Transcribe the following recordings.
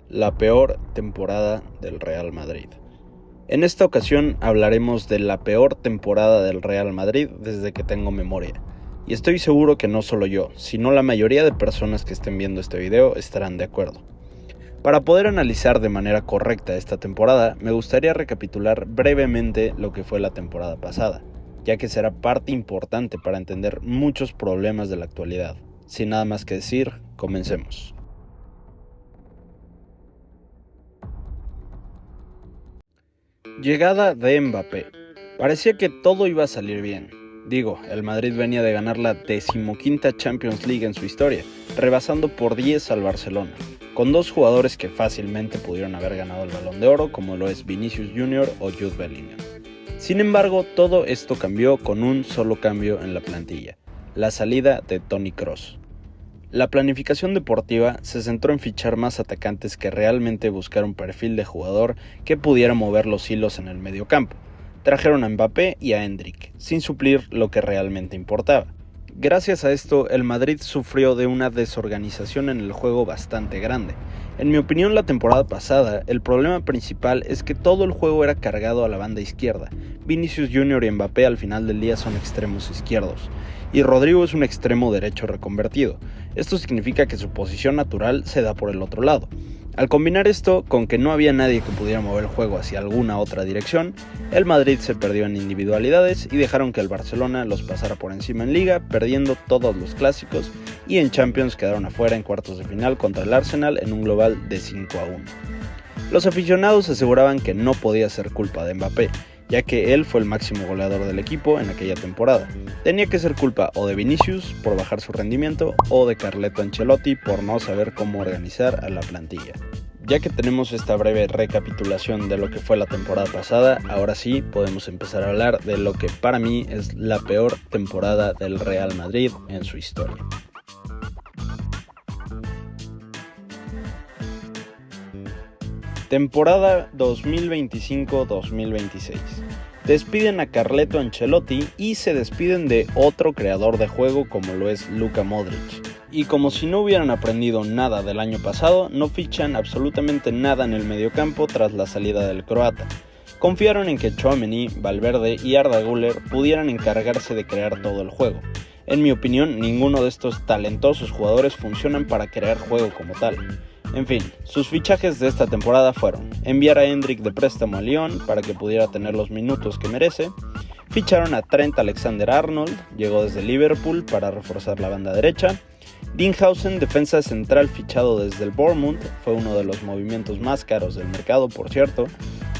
la peor temporada del Real Madrid. En esta ocasión hablaremos de la peor temporada del Real Madrid desde que tengo memoria. Y estoy seguro que no solo yo, sino la mayoría de personas que estén viendo este video estarán de acuerdo. Para poder analizar de manera correcta esta temporada, me gustaría recapitular brevemente lo que fue la temporada pasada, ya que será parte importante para entender muchos problemas de la actualidad. Sin nada más que decir, comencemos. Llegada de Mbappé. Parecía que todo iba a salir bien. El Madrid venía de ganar la 15ª Champions League en su historia, rebasando por 10 al Barcelona, con dos jugadores que fácilmente pudieron haber ganado el Balón de Oro, como lo es Vinicius Jr. o Jude Bellingham. Sin embargo, todo esto cambió con un solo cambio en la plantilla: la salida de Toni Kroos. La planificación deportiva se centró en fichar más atacantes que realmente buscar un perfil de jugador que pudiera mover los hilos en el mediocampo. Trajeron a Mbappé y a Endrick, sin suplir lo que realmente importaba. Gracias a esto, el Madrid sufrió de una desorganización en el juego bastante grande. En mi opinión, la temporada pasada, el problema principal es que todo el juego era cargado a la banda izquierda. Vinicius Jr. y Mbappé al final del día son extremos izquierdos, y Rodrigo es un extremo derecho reconvertido. Esto significa que su posición natural se da por el otro lado. Al combinar esto con que no había nadie que pudiera mover el juego hacia alguna otra dirección, el Madrid se perdió en individualidades y dejaron que el Barcelona los pasara por encima en Liga, perdiendo todos los clásicos, y en Champions quedaron afuera en cuartos de final contra el Arsenal en un global de 5-1. Los aficionados aseguraban que no podía ser culpa de Mbappé, ya que él fue el máximo goleador del equipo en aquella temporada. Tenía que ser culpa o de Vinicius por bajar su rendimiento o de Carleto Ancelotti por no saber cómo organizar a la plantilla. Ya que tenemos esta breve recapitulación de lo que fue la temporada pasada, ahora sí podemos empezar a hablar de lo que para mí es la peor temporada del Real Madrid en su historia. Temporada 2025-2026. Despiden a Carleto Ancelotti y se despiden de otro creador de juego como lo es Luka Modric. Y como si no hubieran aprendido nada del año pasado, no fichan absolutamente nada en el mediocampo tras la salida del croata. Confiaron en que Tchouaméni, Valverde y Arda Güler pudieran encargarse de crear todo el juego. En mi opinión, ninguno de estos talentosos jugadores funcionan para crear juego como tal. En fin, sus fichajes de esta temporada fueron: enviar a Endrick de préstamo a Lyon para que pudiera tener los minutos que merece, ficharon a Trent Alexander-Arnold, llegó desde Liverpool para reforzar la banda derecha, Dinghausen, defensa central fichado desde el Bournemouth, fue uno de los movimientos más caros del mercado, por cierto,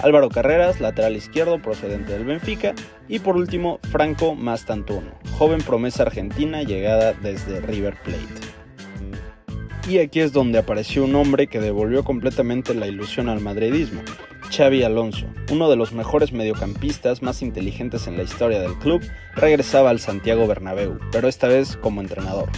Álvaro Carreras, lateral izquierdo procedente del Benfica, y por último Franco Mastantuono, joven promesa argentina llegada desde River Plate. Y aquí es donde apareció un hombre que devolvió completamente la ilusión al madridismo: Xabi Alonso, uno de los mejores mediocampistas más inteligentes en la historia del club, regresaba al Santiago Bernabéu, pero esta vez como entrenador.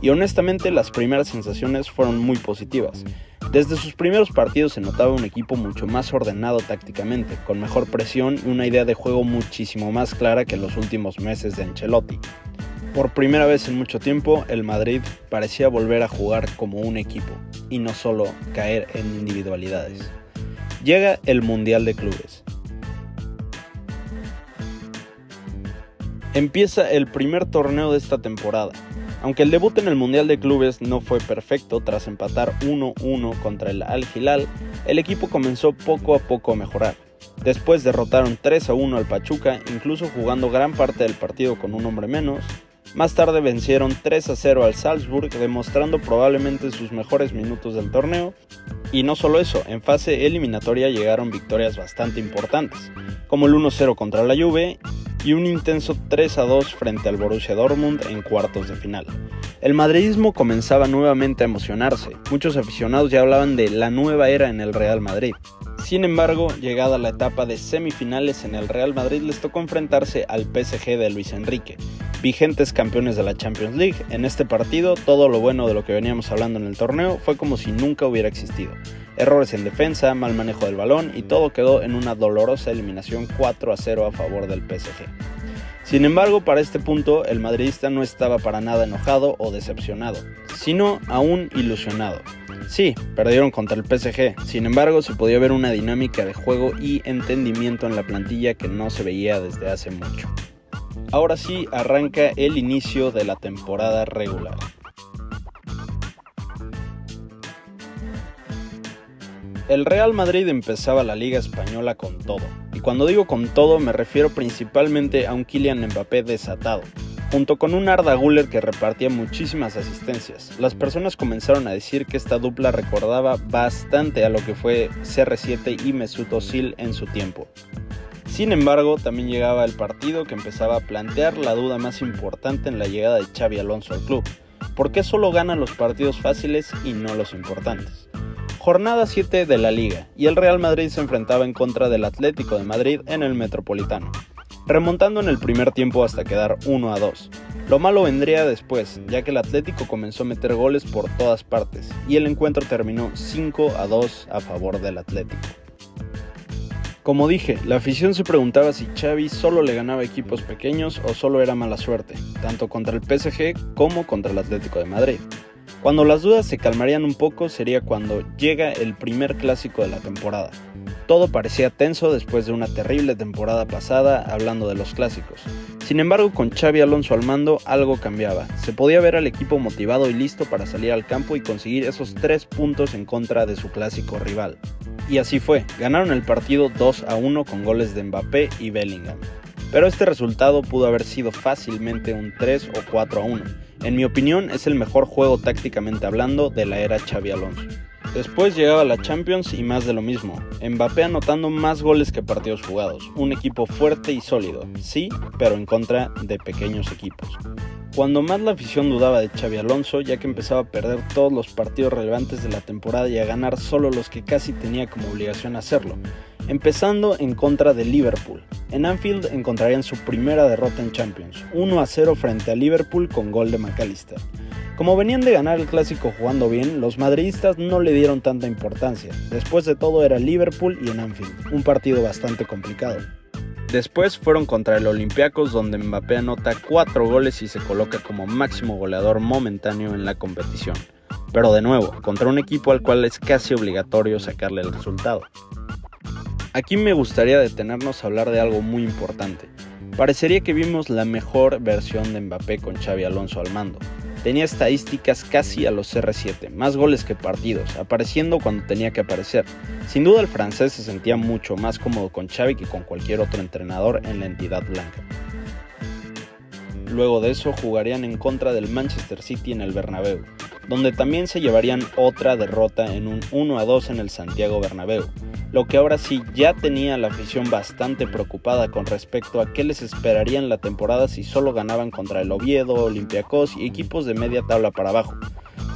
Y honestamente las primeras sensaciones fueron muy positivas. Desde sus primeros partidos se notaba un equipo mucho más ordenado tácticamente, con mejor presión y una idea de juego muchísimo más clara que los últimos meses de Ancelotti. Por primera vez en mucho tiempo, el Madrid parecía volver a jugar como un equipo, y no solo caer en individualidades. Llega el Mundial de Clubes. Empieza el primer torneo de esta temporada. Aunque el debut en el Mundial de Clubes no fue perfecto, tras empatar 1-1 contra el Al Hilal, el equipo comenzó poco a poco a mejorar. Después derrotaron 3-1 al Pachuca, incluso jugando gran parte del partido con un hombre menos. Más tarde vencieron 3-0 al Salzburg, demostrando probablemente sus mejores minutos del torneo. Y no solo eso, en fase eliminatoria llegaron victorias bastante importantes, como el 1-0 contra la Juve y un intenso 3-2 frente al Borussia Dortmund en cuartos de final. El madridismo comenzaba nuevamente a emocionarse, muchos aficionados ya hablaban de la nueva era en el Real Madrid. Sin embargo, llegada la etapa de semifinales, en el Real Madrid les tocó enfrentarse al PSG de Luis Enrique, vigentes campeones de la Champions League. En este partido, todo lo bueno de lo que veníamos hablando en el torneo fue como si nunca hubiera existido. Errores en defensa, mal manejo del balón y todo quedó en una dolorosa eliminación 4-0 a favor del PSG. Sin embargo, para este punto, el madridista no estaba para nada enojado o decepcionado, sino aún ilusionado. Sí, perdieron contra el PSG, sin embargo se podía ver una dinámica de juego y entendimiento en la plantilla que no se veía desde hace mucho. Ahora sí arranca el inicio de la temporada regular. El Real Madrid empezaba la Liga Española con todo, y cuando digo con todo me refiero principalmente a un Kylian Mbappé desatado, junto con un Arda Güler que repartía muchísimas asistencias. Las personas comenzaron a decir que esta dupla recordaba bastante a lo que fue CR7 y Mesut Özil en su tiempo. Sin embargo, también llegaba el partido que empezaba a plantear la duda más importante en la llegada de Xabi Alonso al club. ¿Por qué solo gana los partidos fáciles y no los importantes? Jornada 7 de la Liga, y el Real Madrid se enfrentaba en contra del Atlético de Madrid en el Metropolitano, remontando en el primer tiempo hasta quedar 1-2. Lo malo vendría después, ya que el Atlético comenzó a meter goles por todas partes, y el encuentro terminó 5-2 a favor del Atlético. Como dije, la afición se preguntaba si Xavi solo le ganaba equipos pequeños o solo era mala suerte, tanto contra el PSG como contra el Atlético de Madrid. Cuando las dudas se calmarían un poco sería cuando llega el primer clásico de la temporada. Todo parecía tenso después de una terrible temporada pasada hablando de los clásicos. Sin embargo, con Xabi Alonso al mando algo cambiaba. Se podía ver al equipo motivado y listo para salir al campo y conseguir esos 3 puntos en contra de su clásico rival. Y así fue, ganaron el partido 2-1 con goles de Mbappé y Bellingham. Pero este resultado pudo haber sido fácilmente un 3 o 4-1. En mi opinión es el mejor juego tácticamente hablando de la era Xabi Alonso. Después llegaba la Champions y más de lo mismo, Mbappé anotando más goles que partidos jugados, un equipo fuerte y sólido, sí, pero en contra de pequeños equipos. Cuando más la afición dudaba de Xabi Alonso, ya que empezaba a perder todos los partidos relevantes de la temporada y a ganar solo los que casi tenía como obligación hacerlo, empezando en contra de Liverpool. En Anfield encontrarían su primera derrota en Champions, 1-0 frente a Liverpool con gol de McAllister. Como venían de ganar el clásico jugando bien, los madridistas no le dieron tanta importancia. Después de todo era Liverpool y en Anfield, un partido bastante complicado. Después fueron contra el Olympiacos, donde Mbappé anota 4 goles y se coloca como máximo goleador momentáneo en la competición. Pero de nuevo, contra un equipo al cual es casi obligatorio sacarle el resultado. Aquí me gustaría detenernos a hablar de algo muy importante. Parecería que vimos la mejor versión de Mbappé con Xabi Alonso al mando. Tenía estadísticas casi a los CR7, más goles que partidos, apareciendo cuando tenía que aparecer. Sin duda el francés se sentía mucho más cómodo con Xavi que con cualquier otro entrenador en la entidad blanca. Luego de eso jugarían en contra del Manchester City en el Bernabéu, donde también se llevarían otra derrota en un 1-2 en el Santiago Bernabéu, lo que ahora sí ya tenía la afición bastante preocupada con respecto a qué les esperaría en la temporada si solo ganaban contra el Oviedo, Olympiacos y equipos de media tabla para abajo.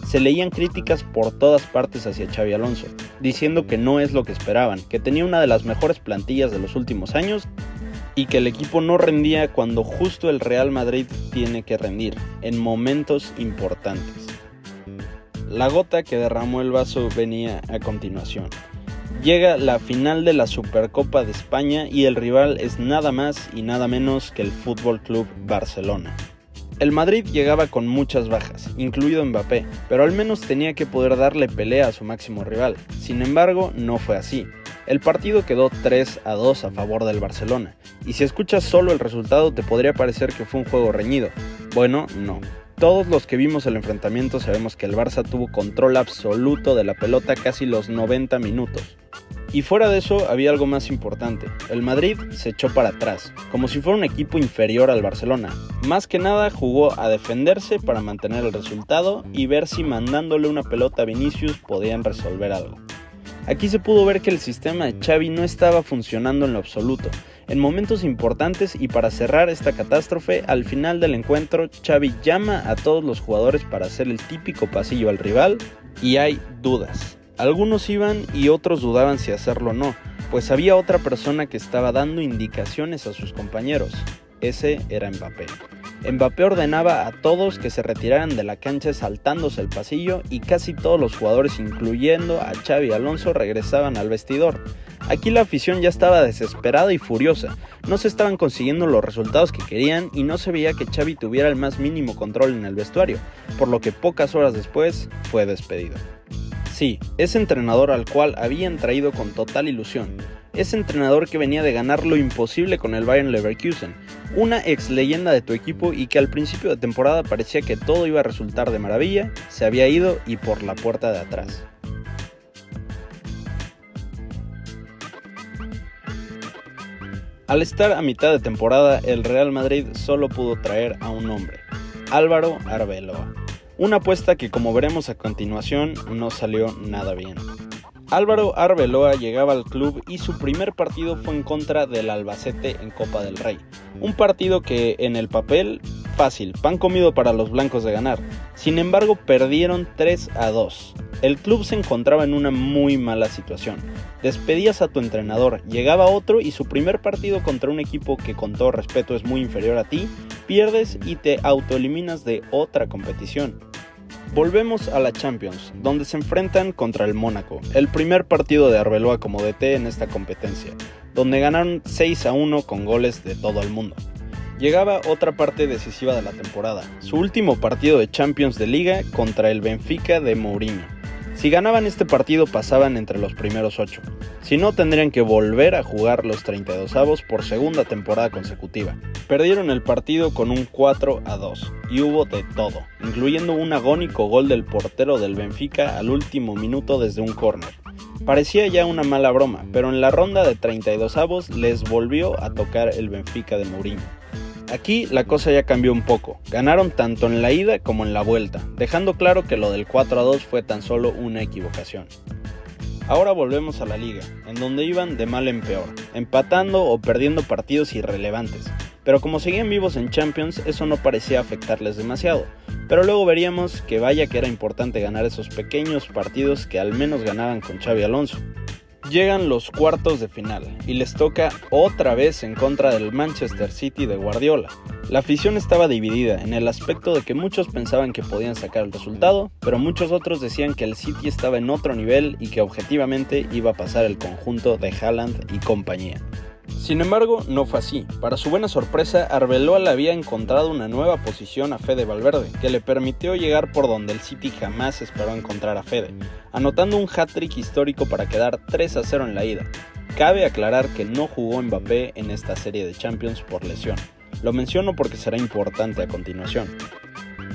Se leían críticas por todas partes hacia Xabi Alonso, diciendo que no es lo que esperaban, que tenía una de las mejores plantillas de los últimos años y que el equipo no rendía cuando justo el Real Madrid tiene que rendir, en momentos importantes. La gota que derramó el vaso venía a continuación. Llega la final de la Supercopa de España y el rival es nada más y nada menos que el Fútbol Club Barcelona. El Madrid llegaba con muchas bajas, incluido Mbappé, pero al menos tenía que poder darle pelea a su máximo rival. Sin embargo, no fue así. El partido quedó 3-2 a favor del Barcelona, y si escuchas solo el resultado te podría parecer que fue un juego reñido. Bueno, no. Todos los que vimos el enfrentamiento sabemos que el Barça tuvo control absoluto de la pelota casi los 90 minutos. Y fuera de eso había algo más importante, el Madrid se echó para atrás, como si fuera un equipo inferior al Barcelona. Más que nada jugó a defenderse para mantener el resultado y ver si mandándole una pelota a Vinicius podían resolver algo. Aquí se pudo ver que el sistema de Xavi no estaba funcionando en lo absoluto. En momentos importantes y para cerrar esta catástrofe, al final del encuentro, Xavi llama a todos los jugadores para hacer el típico pasillo al rival y hay dudas. Algunos iban y otros dudaban si hacerlo o no, pues había otra persona que estaba dando indicaciones a sus compañeros. Ese era Mbappé. Mbappé ordenaba a todos que se retiraran de la cancha saltándose el pasillo y casi todos los jugadores, incluyendo a Xabi Alonso, regresaban al vestidor. Aquí la afición ya estaba desesperada y furiosa, no se estaban consiguiendo los resultados que querían y no se veía que Xavi tuviera el más mínimo control en el vestuario, por lo que pocas horas después fue despedido. Sí, ese entrenador al cual habían traído con total ilusión. Ese entrenador que venía de ganar lo imposible con el Bayer Leverkusen, una ex leyenda de tu equipo y que al principio de temporada parecía que todo iba a resultar de maravilla, se había ido y por la puerta de atrás. Al estar a mitad de temporada, el Real Madrid solo pudo traer a un hombre, Álvaro Arbeloa. Una apuesta que, como veremos a continuación, no salió nada bien. Álvaro Arbeloa llegaba al club y su primer partido fue en contra del Albacete en Copa del Rey. Un partido que en el papel, fácil, pan comido para los blancos de ganar. Sin embargo, perdieron 3-2. El club se encontraba en una muy mala situación. Despedías a tu entrenador, llegaba otro y su primer partido contra un equipo que con todo respeto es muy inferior a ti, pierdes y te autoeliminas de otra competición. Volvemos a la Champions, donde se enfrentan contra el Mónaco, el primer partido de Arbeloa como DT en esta competencia, donde ganaron 6-1 con goles de todo el mundo. Llegaba otra parte decisiva de la temporada, su último partido de Champions de Liga contra el Benfica de Mourinho. Si ganaban este partido pasaban entre los primeros 8, si no tendrían que volver a jugar los 32avos por segunda temporada consecutiva. Perdieron el partido con un 4-2 y hubo de todo, incluyendo un agónico gol del portero del Benfica al último minuto desde un córner. Parecía ya una mala broma, pero en la ronda de 32avos les volvió a tocar el Benfica de Mourinho. Aquí la cosa ya cambió un poco, ganaron tanto en la ida como en la vuelta, dejando claro que lo del 4-2 fue tan solo una equivocación. Ahora volvemos a la liga, en donde iban de mal en peor, empatando o perdiendo partidos irrelevantes, pero como seguían vivos en Champions, eso no parecía afectarles demasiado, pero luego veríamos que vaya que era importante ganar esos pequeños partidos que al menos ganaban con Xabi Alonso. Llegan los cuartos de final y les toca otra vez en contra del Manchester City de Guardiola. La afición estaba dividida en el aspecto de que muchos pensaban que podían sacar el resultado, pero muchos otros decían que el City estaba en otro nivel y que objetivamente iba a pasar el conjunto de Haaland y compañía. Sin embargo, no fue así. Para su buena sorpresa, Arbeloa le había encontrado una nueva posición a Fede Valverde, que le permitió llegar por donde el City jamás esperó encontrar a Fede, anotando un hat-trick histórico para quedar 3-0 en la ida. Cabe aclarar que no jugó Mbappé en esta serie de Champions por lesión. Lo menciono porque será importante a continuación.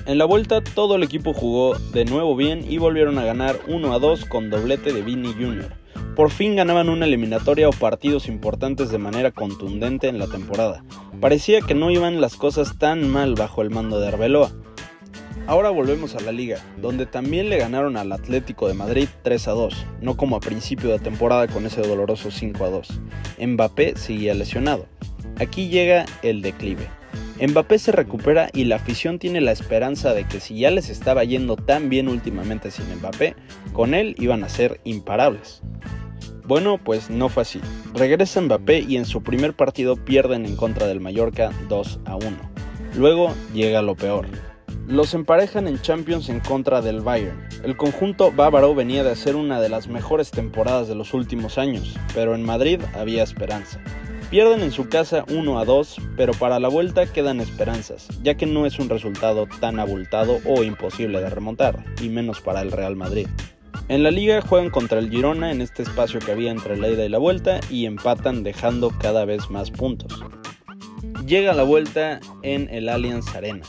En la vuelta, todo el equipo jugó de nuevo bien y volvieron a ganar 1-2 con doblete de Vini Jr. Por fin ganaban una eliminatoria o partidos importantes de manera contundente en la temporada. Parecía que no iban las cosas tan mal bajo el mando de Arbeloa. Ahora volvemos a la Liga, donde también le ganaron al Atlético de Madrid 3-2, no como a principio de temporada con ese doloroso 5-2. Mbappé seguía lesionado. Aquí llega el declive. Mbappé se recupera y la afición tiene la esperanza de que si ya les estaba yendo tan bien últimamente sin Mbappé, con él iban a ser imparables. Bueno, pues no fue así. Regresa Mbappé y en su primer partido pierden en contra del Mallorca 2-1. Luego llega lo peor. Los emparejan en Champions en contra del Bayern. El conjunto bávaro venía de hacer una de las mejores temporadas de los últimos años, pero en Madrid había esperanza. Pierden en su casa 1-2, pero para la vuelta quedan esperanzas, ya que no es un resultado tan abultado o imposible de remontar, y menos para el Real Madrid. En la liga juegan contra el Girona en este espacio que había entre la ida y la vuelta y empatan dejando cada vez más puntos. Llega la vuelta en el Allianz Arena.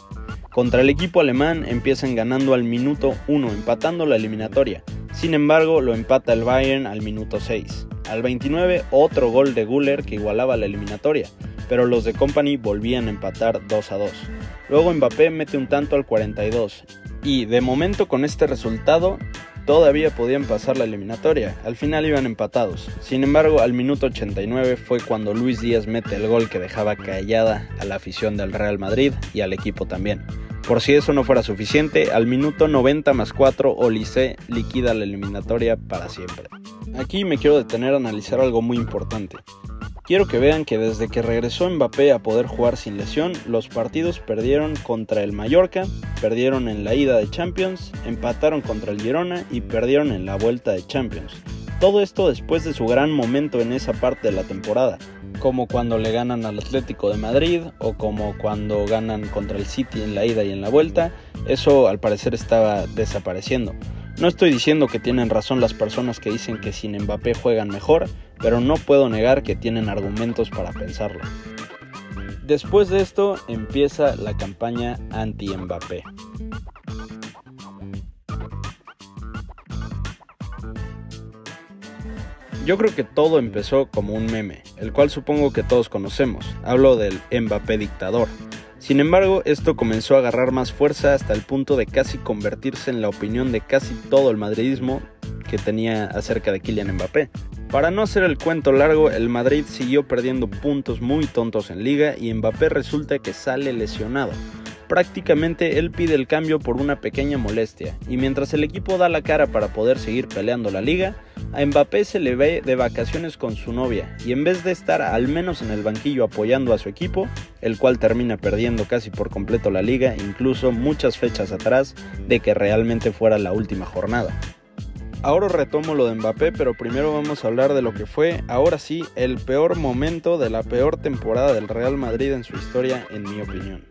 Contra el equipo alemán empiezan ganando al minuto 1, empatando la eliminatoria. Sin embargo, lo empata el Bayern al minuto 6. Al 29, otro gol de Güler que igualaba la eliminatoria, pero los de Kompany volvían a empatar 2-2. Luego Mbappé mete un tanto al 42, y de momento con este resultado todavía podían pasar la eliminatoria, al final iban empatados. Sin embargo, al minuto 89 fue cuando Luis Díaz mete el gol que dejaba callada a la afición del Real Madrid y al equipo también. Por si eso no fuera suficiente, al minuto 90 más 4, Olise liquida la eliminatoria para siempre. Aquí me quiero detener a analizar algo muy importante. Quiero que vean que desde que regresó Mbappé a poder jugar sin lesión, los partidos perdieron contra el Mallorca, perdieron en la ida de Champions, empataron contra el Girona y perdieron en la vuelta de Champions. Todo esto después de su gran momento en esa parte de la temporada, como cuando le ganan al Atlético de Madrid o como cuando ganan contra el City en la ida y en la vuelta. Eso al parecer estaba desapareciendo. No estoy diciendo que tienen razón las personas que dicen que sin Mbappé juegan mejor, pero no puedo negar que tienen argumentos para pensarlo. Después de esto empieza la campaña anti-Mbappé. Yo creo que todo empezó como un meme, el cual supongo que todos conocemos. Hablo del Mbappé dictador. Sin embargo, esto comenzó a agarrar más fuerza hasta el punto de casi convertirse en la opinión de casi todo el madridismo que tenía acerca de Kylian Mbappé. Para no hacer el cuento largo, el Madrid siguió perdiendo puntos muy tontos en Liga y Mbappé resulta que sale lesionado. Prácticamente él pide el cambio por una pequeña molestia, y mientras el equipo da la cara para poder seguir peleando la Liga, a Mbappé se le ve de vacaciones con su novia, y en vez de estar al menos en el banquillo apoyando a su equipo, el cual termina perdiendo casi por completo la Liga, incluso muchas fechas atrás de que realmente fuera la última jornada. Ahora retomo lo de Mbappé, pero primero vamos a hablar de lo que fue, ahora sí, el peor momento de la peor temporada del Real Madrid en su historia, en mi opinión.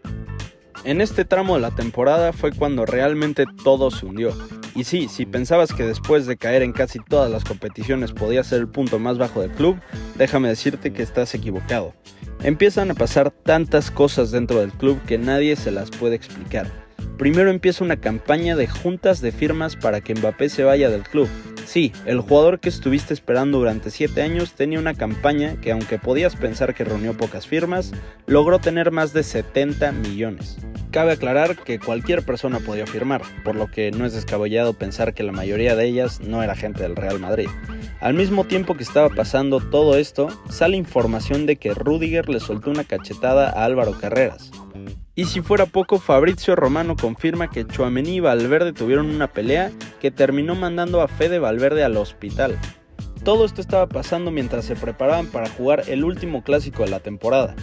En este tramo de la temporada fue cuando realmente todo se hundió. Y sí, si pensabas que después de caer en casi todas las competiciones podía ser el punto más bajo del club, déjame decirte que estás equivocado. Empiezan a pasar tantas cosas dentro del club que nadie se las puede explicar. Primero empieza una campaña de juntas de firmas para que Mbappé se vaya del club. Sí, el jugador que estuviste esperando durante 7 años tenía una campaña que, aunque podías pensar que reunió pocas firmas, logró tener más de 70 millones. Cabe aclarar que cualquier persona podía firmar, por lo que no es descabellado pensar que la mayoría de ellas no era gente del Real Madrid. Al mismo tiempo que estaba pasando todo esto, sale información de que Rüdiger le soltó una cachetada a Álvaro Carreras. Y si fuera poco, Fabrizio Romano confirma que Tchouaméni y Valverde tuvieron una pelea que terminó mandando a Fede Valverde al hospital. Todo esto estaba pasando mientras se preparaban para jugar el último clásico de la temporada,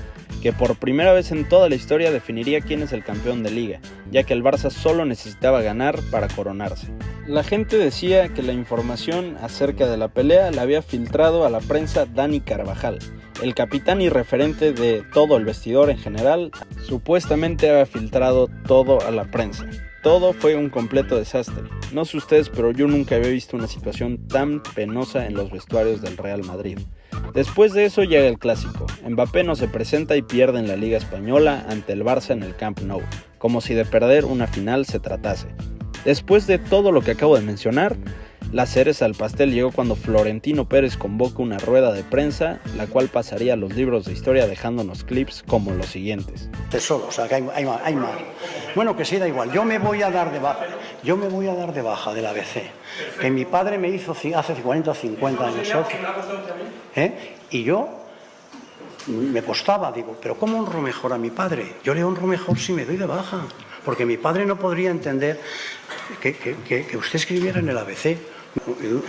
que por primera vez en toda la historia definiría quién es el campeón de Liga, ya que el Barça solo necesitaba ganar para coronarse. La gente decía que la información acerca de la pelea la había filtrado a la prensa Dani Carvajal, el capitán y referente de todo el vestidor en general. Supuestamente había filtrado todo a la prensa. Todo fue un completo desastre. No sé ustedes, pero yo nunca había visto una situación tan penosa en los vestuarios del Real Madrid. Después de eso llega el clásico. Mbappé no se presenta y pierde en la Liga Española ante el Barça en el Camp Nou, como si de perder una final se tratase. Después de todo lo que acabo de mencionar, la cereza al pastel llegó cuando Florentino Pérez convoca una rueda de prensa, la cual pasaría a los libros de historia dejándonos clips como los siguientes. Solo, o sea, que hay más. Bueno, que sí, da igual. Yo me voy a dar de baja del ABC. Que mi padre me hizo hace 40 o 50 años socio. Y yo me costaba, digo, pero ¿cómo honro mejor a mi padre? Yo le honro mejor si me doy de baja. Porque mi padre no podría entender que usted escribiera en el ABC.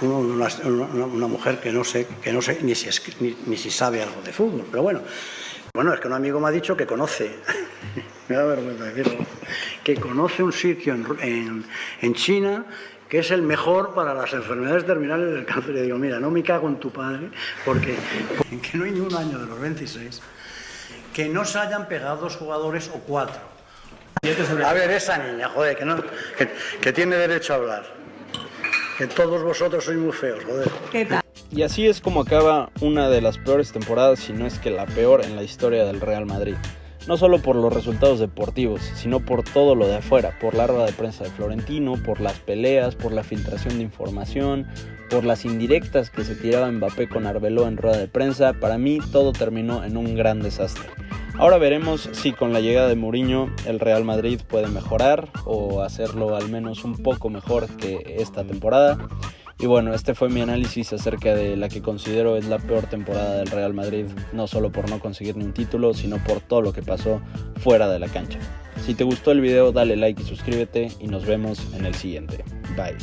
Una mujer que no sé ni si sabe algo de fútbol, pero bueno, es que un amigo me ha dicho que conoce, me da vergüenza decirlo, que conoce un sitio en China que es el mejor para las enfermedades terminales del cáncer. Y digo, mira, no me cago en tu padre, porque no hay ni un año de los 26 que no se hayan pegado 2 jugadores o 4. A ver, esa niña, joder, que tiene derecho a hablar. Que todos vosotros sois muy feos, joder. ¿Qué tal? Y así es como acaba una de las peores temporadas, si no es que la peor en la historia del Real Madrid. No solo por los resultados deportivos, sino por todo lo de afuera, por la rueda de prensa de Florentino, por las peleas, por la filtración de información, por las indirectas que se tiraba Mbappé con Arbeloa en rueda de prensa. Para mí todo terminó en un gran desastre. Ahora veremos si con la llegada de Mourinho el Real Madrid puede mejorar o hacerlo al menos un poco mejor que esta temporada. Y bueno, este fue mi análisis acerca de la que considero es la peor temporada del Real Madrid, no solo por no conseguir ni un título, sino por todo lo que pasó fuera de la cancha. Si te gustó el video, dale like y suscríbete y nos vemos en el siguiente. Bye.